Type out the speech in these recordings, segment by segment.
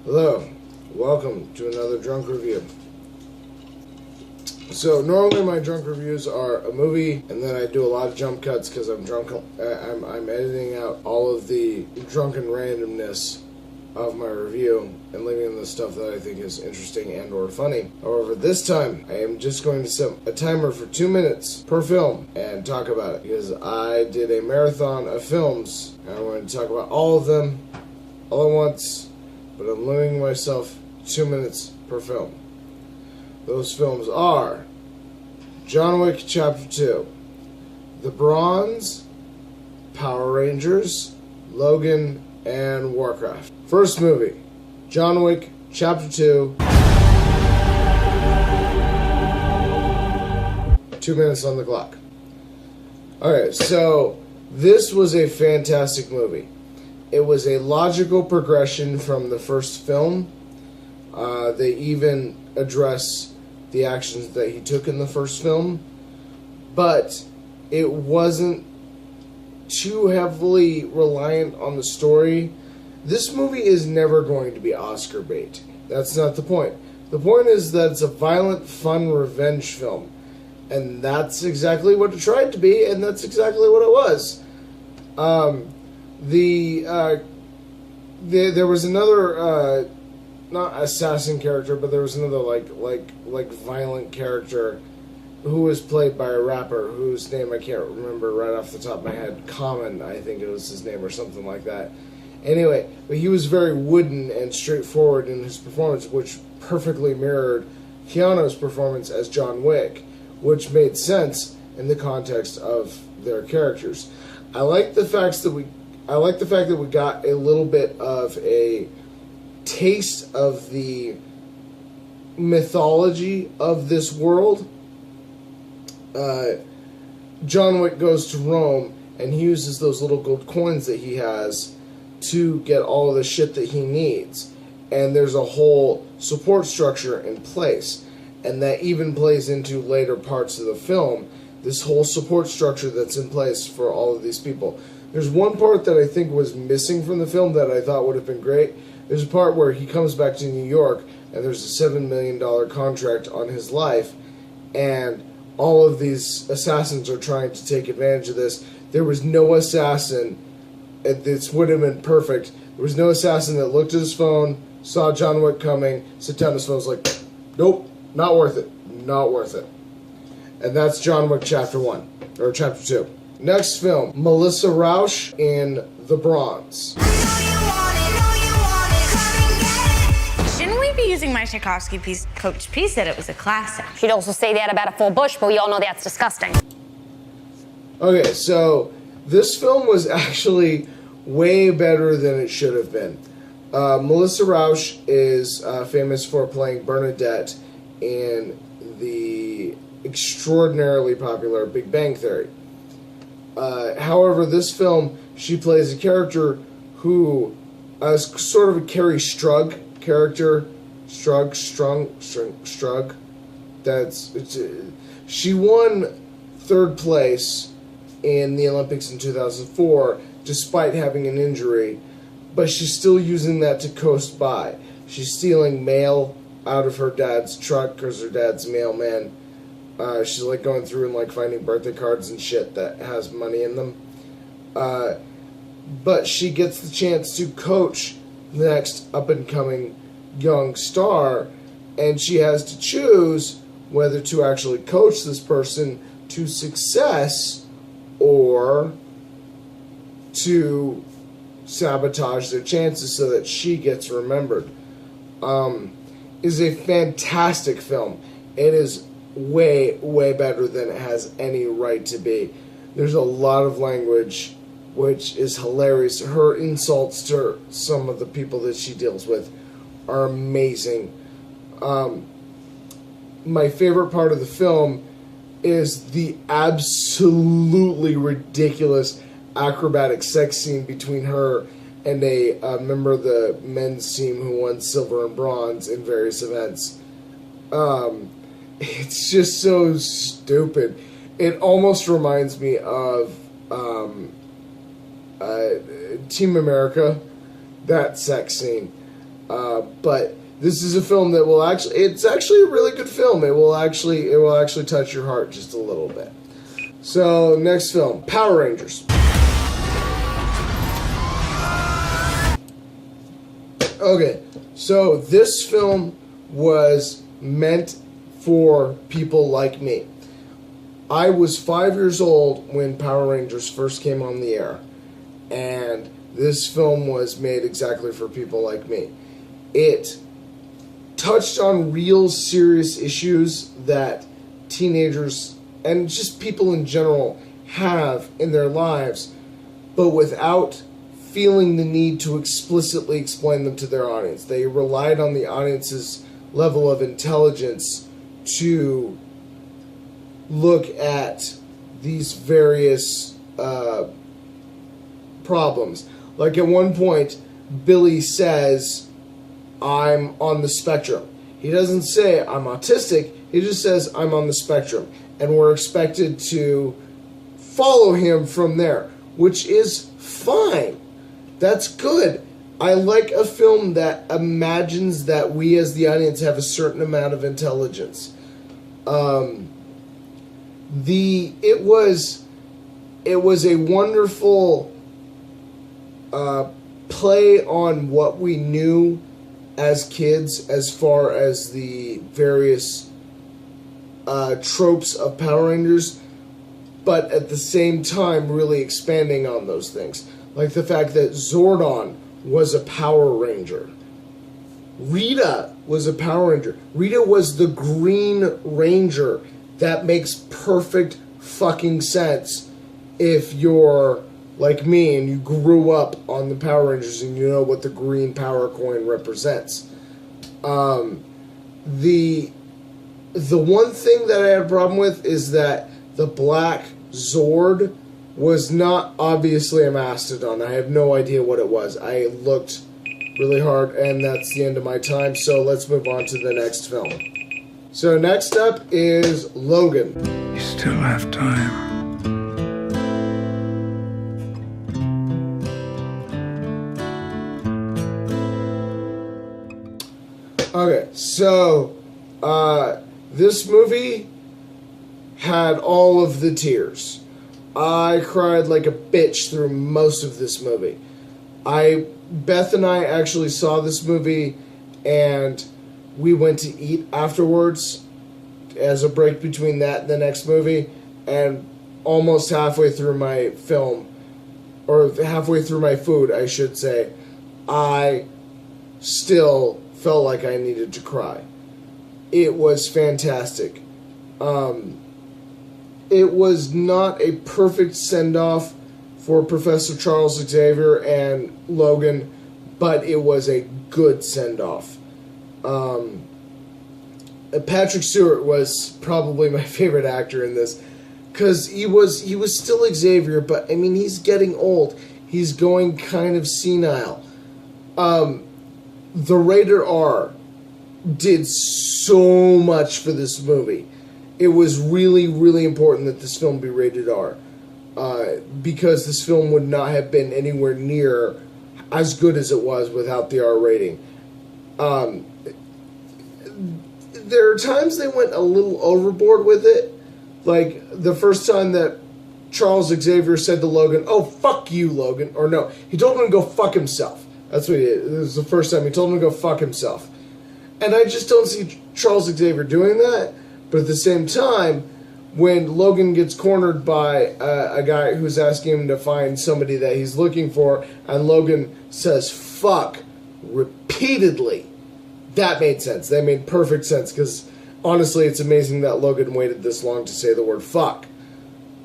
Hello, welcome to another drunk review. So normally my drunk reviews are a movie, and then I do a lot of jump cuts because I'm drunk. I'm editing out all of the drunken randomness of my review and leaving in the stuff that I think is interesting and or funny. However, this time I am just going to set a timer for 2 minutes per film and talk about it because I did a marathon of films and I'm going to talk about all of them all at once, but I'm limiting myself 2 minutes per film. Those films are John Wick Chapter 2, The Bronze, Power Rangers, Logan, and Warcraft. First movie, John Wick Chapter 2. 2 minutes on the clock. Okay, so this was a fantastic movie. It was a logical progression from the first film. They even address the actions that he took in the first film, but it wasn't too heavily reliant on the story. This movie is never going to be Oscar bait. That's not the point. The point is that it's a violent, fun revenge film, and that's exactly what it tried to be, and that's exactly what it was. There was another not assassin character, but there was another like violent character who was played by a rapper whose name I can't remember right off the top of my head. Common, I think it was his name, or something like that. Anyway, but he was very wooden and straightforward in his performance, which perfectly mirrored Keanu's performance as John Wick, which made sense in the context of their characters. I like the fact that we got a little bit of a taste of the mythology of this world. John Wick goes to Rome and he uses those little gold coins that he has to get all of the shit that he needs, and there's a whole support structure in place, and that even plays into later parts of the film, this whole support structure that's in place for all of these people. There's one part that I think was missing from the film that I thought would have been great. There's a part where he comes back to New York and there's a $7 million contract on his life, and all of these assassins are trying to take advantage of this. There was no assassin, and this would have been perfect. There was no assassin that looked at his phone, saw John Wick coming, sit down his phone, was like, nope, not worth it, not worth it. And that's John Wick Chapter 1, or Chapter 2. Next film, Melissa Rauch in The Bronze. Shouldn't we be using my Tchaikovsky piece? Coach P said it was a classic. She'd also say that about a full bush, but we all know that's disgusting. Okay, so this film was actually way better than it should have been. Melissa Rauch is famous for playing Bernadette in the extraordinarily popular Big Bang Theory. However, this film, she plays a character who is sort of a Carrie Strug character. Strug. She won third place in the Olympics in 2004, despite having an injury, but she's still using that to coast by. She's stealing mail out of her dad's truck because her dad's mailman. She's like going through and like finding birthday cards and shit that has money in them. But she gets the chance to coach the next up and coming young star, and she has to choose whether to actually coach this person to success or to sabotage their chances so that she gets remembered. Is a fantastic film. It is way, way better than it has any right to be. There's a lot of language which is hilarious. Her insults to some of the people that she deals with are amazing. My favorite part of the film is the absolutely ridiculous acrobatic sex scene between her and a member of the men's team who won silver and bronze in various events. It's just so stupid. It almost reminds me of Team America, that sex scene. But this is a film that will it's actually a really good film. It will actually touch your heart just a little bit. So, next film, Power Rangers. Okay, so this film was meant for people like me. I was 5 years old when Power Rangers first came on the air, and this film was made exactly for people like me. It touched on real serious issues that teenagers and just people in general have in their lives, but without feeling the need to explicitly explain them to their audience. They relied on the audience's level of intelligence to look at these various problems. Like at one point, Billy says, "I'm on the spectrum." He doesn't say, "I'm autistic," he just says, "I'm on the spectrum." And we're expected to follow him from there, which is fine. That's good. I like a film that imagines that we as the audience have a certain amount of intelligence. It was a wonderful play on what we knew as kids as far as the various tropes of Power Rangers, but at the same time really expanding on those things. Like the fact that Zordon was a Power Ranger. Rita was a Power Ranger. Rita was the Green Ranger. That makes perfect fucking sense if you're like me and you grew up on the Power Rangers and you know what the green power coin represents. The one thing that I had a problem with is that the black Zord was not obviously a mastodon. I have no idea what it was. I looked really hard, and that's the end of my time, so let's move on to the next film. So next up is Logan. You still have time. Okay, so this movie had all of the tears. I cried like a bitch through most of this movie. Beth and I actually saw this movie, and we went to eat afterwards as a break between that and the next movie, and almost halfway through my film, or halfway through my food, I should say, I still felt like I needed to cry. It was fantastic. It was not a perfect send-off for Professor Charles Xavier and Logan, but it was a good send-off. Patrick Stewart was probably my favorite actor in this, because he was still Xavier, but I mean, he's getting old. He's going kind of senile. The Rated R did so much for this movie. It was really, really important that this film be rated R, because this film would not have been anywhere near as good as it was without the R rating. There are times they went a little overboard with it, like the first time that Charles Xavier said to Logan, "Oh, fuck you, Logan," or no, he told him to go fuck himself. That's what he did. This was the first time he told him to go fuck himself. And I just don't see Charles Xavier doing that. But at the same time, when Logan gets cornered by a guy who's asking him to find somebody that he's looking for, and Logan says fuck repeatedly, that made sense. That made perfect sense, because honestly, it's amazing that Logan waited this long to say the word fuck.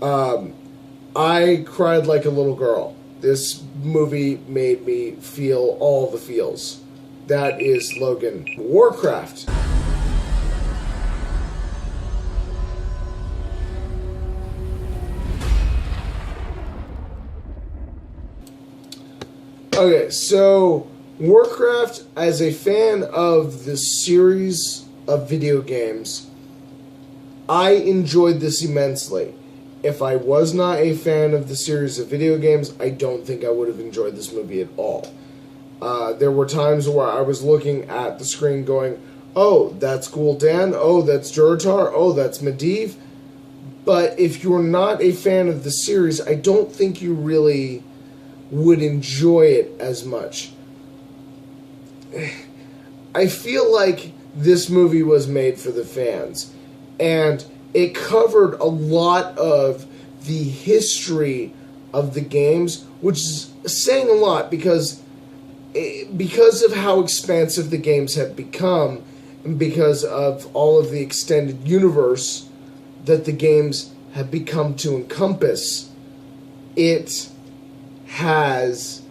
I cried like a little girl. This movie made me feel all the feels. That is Logan. Warcraft. Okay, so Warcraft, as a fan of the series of video games, I enjoyed this immensely. If I was not a fan of the series of video games, I don't think I would have enjoyed this movie at all. There were times where I was looking at the screen going, oh, that's Gul'dan, oh, that's Durotar, oh, that's Medivh. But if you're not a fan of the series, I don't think you really would enjoy it as much. I feel like this movie was made for the fans, and it covered a lot of the history of the games, which is saying a lot because of how expansive the games have become, and because of all of the extended universe that the games have become to encompass. It has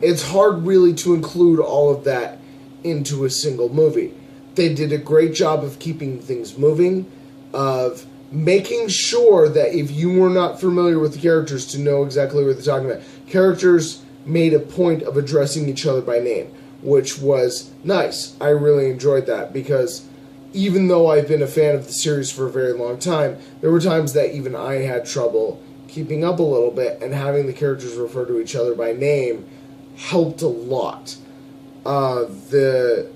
it's hard really to include all of that into a single movie. They did a great job of keeping things moving, of making sure that if you were not familiar with the characters to know exactly what they're talking about. Characters made a point of addressing each other by name, which was nice. I really enjoyed that because even though I've been a fan of the series for a very long time, there were times that even I had trouble keeping up a little bit, and having the characters refer to each other by name helped a lot. The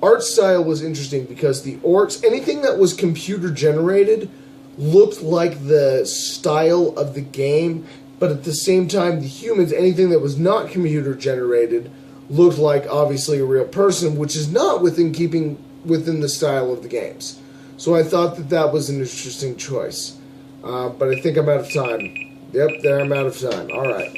art style was interesting because the orcs, anything that was computer generated, looked like the style of the game, but at the same time, the humans, anything that was not computer generated, looked like obviously a real person, which is not within the style of the games. So I thought that was an interesting choice. But I think I'm out of time. Yep, there I'm out of time. All right.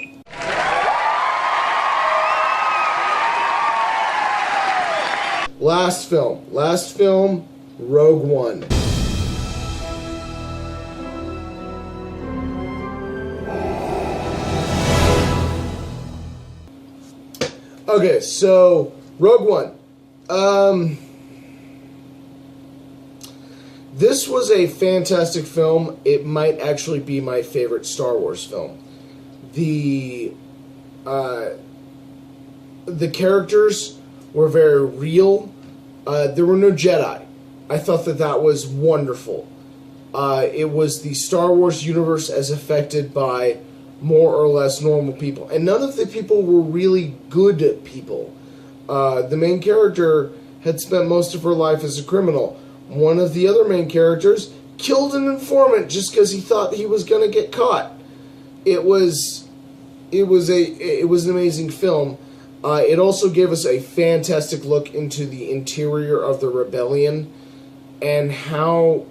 Last film, Rogue One. Okay, so Rogue One. This was a fantastic film. It might actually be my favorite Star Wars film. The characters were very real. There were no Jedi. I thought that was wonderful. It was the Star Wars universe as affected by more or less normal people. And none of the people were really good people. The main character had spent most of her life as a criminal. One of the other main characters killed an informant just because he thought he was going to get caught. It was an amazing film. It also gave us a fantastic look into the interior of the rebellion and how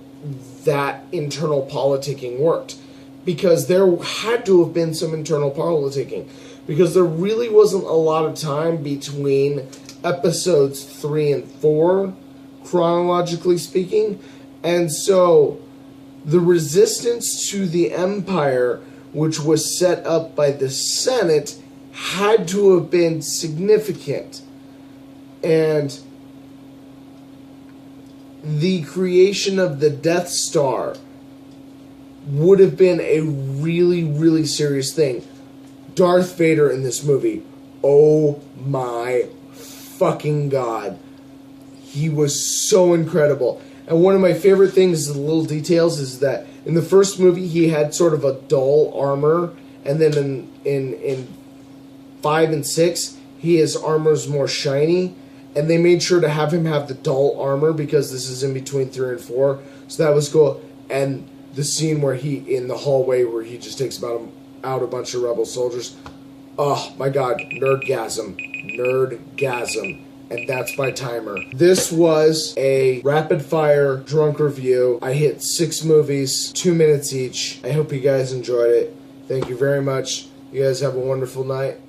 that internal politicking worked. Because there had to have been some internal politicking. Because there really wasn't a lot of time between episodes 3 and 4, chronologically speaking. And so the resistance to the Empire, which was set up by the Senate, had to have been significant. And the creation of the Death Star would have been a really, really serious thing. Darth Vader in this movie, oh my fucking god. He was so incredible. And one of my favorite things, the little details, is that in the first movie he had sort of a dull armor, and then in 5 and 6, his armor's more shiny, and they made sure to have him have the dull armor because this is in between 3 and 4, so that was cool. And the scene where he, in the hallway, where he just takes out a bunch of rebel soldiers, oh my god, nerdgasm, and that's my timer. This was a rapid-fire drunk review. I hit 6 movies, 2 minutes each. I hope you guys enjoyed it. Thank you very much. You guys have a wonderful night.